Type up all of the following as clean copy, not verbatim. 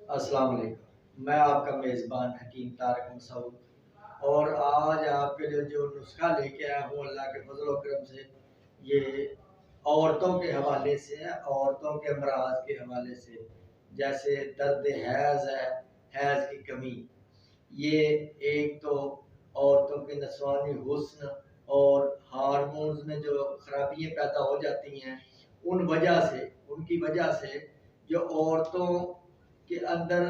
السلام علیکم، میں آپ کا میزبان حکیم طارق مسعود، اور آج آپ کے لیے جو نسخہ لے کے آیا ہوں اللہ کے فضل و کرم سے، یہ عورتوں کے حوالے سے ہے، عورتوں کے امراض کے حوالے سے، جیسے درد حیض ہے، حیض کی کمی۔ یہ ایک تو عورتوں کے نسوانی حسن اور ہارمونز میں جو خرابیاں پیدا ہو جاتی ہیں، ان کی وجہ سے جو عورتوں کے اندر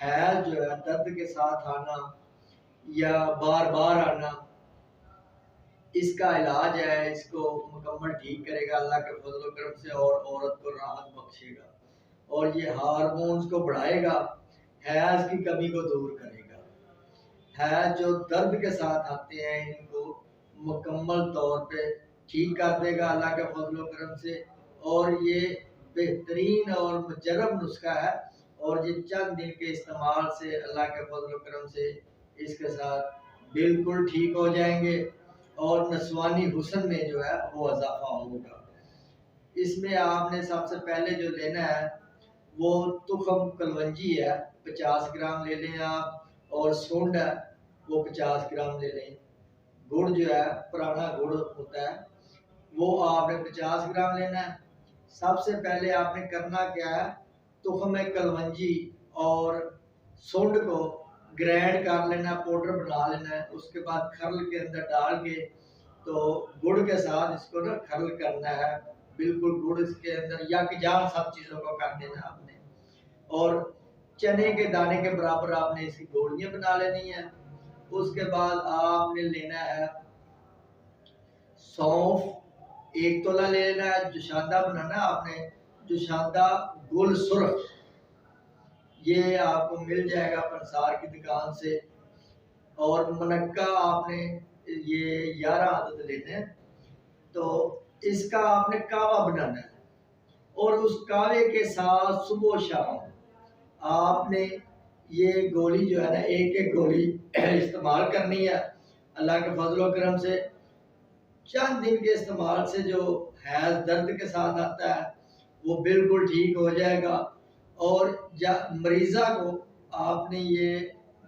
حیض جو ہے درد کے ساتھ آنا یا بار بار آنا، اس کا علاج ہے، اس کو مکمل ٹھیک کرے گا اللہ کے فضل و کرم سے، اور عورت کو راحت بخشے گا، اور یہ ہارمونز کو بڑھائے گا، حیض کی کمی کو دور کرے گا۔ حیض جو درد کے ساتھ آتے ہیں ان کو مکمل طور پہ ٹھیک کر دے گا اللہ کے فضل و کرم سے، اور یہ بہترین اور مجرب نسخہ ہے، اور یہ چند دن کے استعمال سے اللہ کے فضل و کرم سے اس کے ساتھ بالکل ٹھیک ہو جائیں گے، اور نسوانی حسن میں جو ہے وہ اضافہ ہوگا۔ اس میں آپ نے سب سے پہلے جو لینا ہے وہ تخم کلونجی ہے، 50 گرام لے لیں آپ، اور سونڈ ہے وہ 50 گرام لے لیں۔ گڑ جو ہے پرانا گڑ ہوتا ہے وہ آپ نے 50 گرام لینا ہے۔ سب سے پہلے آپ نے کرنا کیا ہے، تخم کلونجی اور سونڈ کو گرینڈ کر لینا، پاؤڈر بنا لینا ہے۔ اس کے بعد کھرل کے اندر ڈال کے تو گڑ کے ساتھ اس کو نا کھرل کرنا ہے، بالکل گڑ اس کے اندر یکجان سب چیزوں کو کر دینا آپ نے، اور چنے کے دانے کے برابر آپ نے اس کی گولیاں بنا لینی ہیں۔ اس کے بعد آپ نے لینا ہے سونف، 1 تولہ لے لینا ہے۔ جوشاندہ بنانا آپ نے، جوشاندہ گل سرخ، یہ آپ کو مل جائے گا پنسار کی دکان سے، اور منکہ آپ نے یہ 11 عدد لینے ہیں۔ تو اس کا آپ نے کعوہ بنانا ہے، اور اس کعوے کے ساتھ صبح و شام آپ نے یہ گولی جو ہے نا، ایک ایک گولی استعمال کرنی ہے اللہ کے فضل و کرم سے۔ چند دن کے استعمال سے جو حیض درد کے ساتھ آتا ہے وہ بالکل ٹھیک ہو جائے گا، اور مریضہ کو آپ نے یہ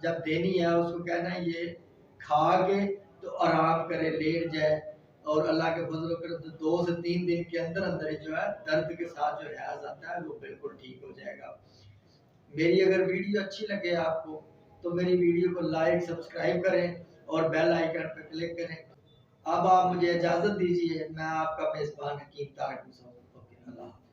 جب دینی ہے اس کو کہنا ہے یہ کھا کے تو آرام کرے، لیٹ جائے، اور اللہ کے فضل و کرم سے 2 سے 3 دن کے اندر اندر جو ہے درد کے ساتھ جو حیض آتا ہے وہ بالکل ٹھیک ہو جائے گا۔ میری اگر ویڈیو اچھی لگے آپ کو تو میری ویڈیو کو لائک، سبسکرائب کریں اور بیل آئیکن پر کلک کریں۔ اب آپ مجھے اجازت دیجیے، میں آپ کا میزبان حکیم طارق مسعود، اللہ حافظ۔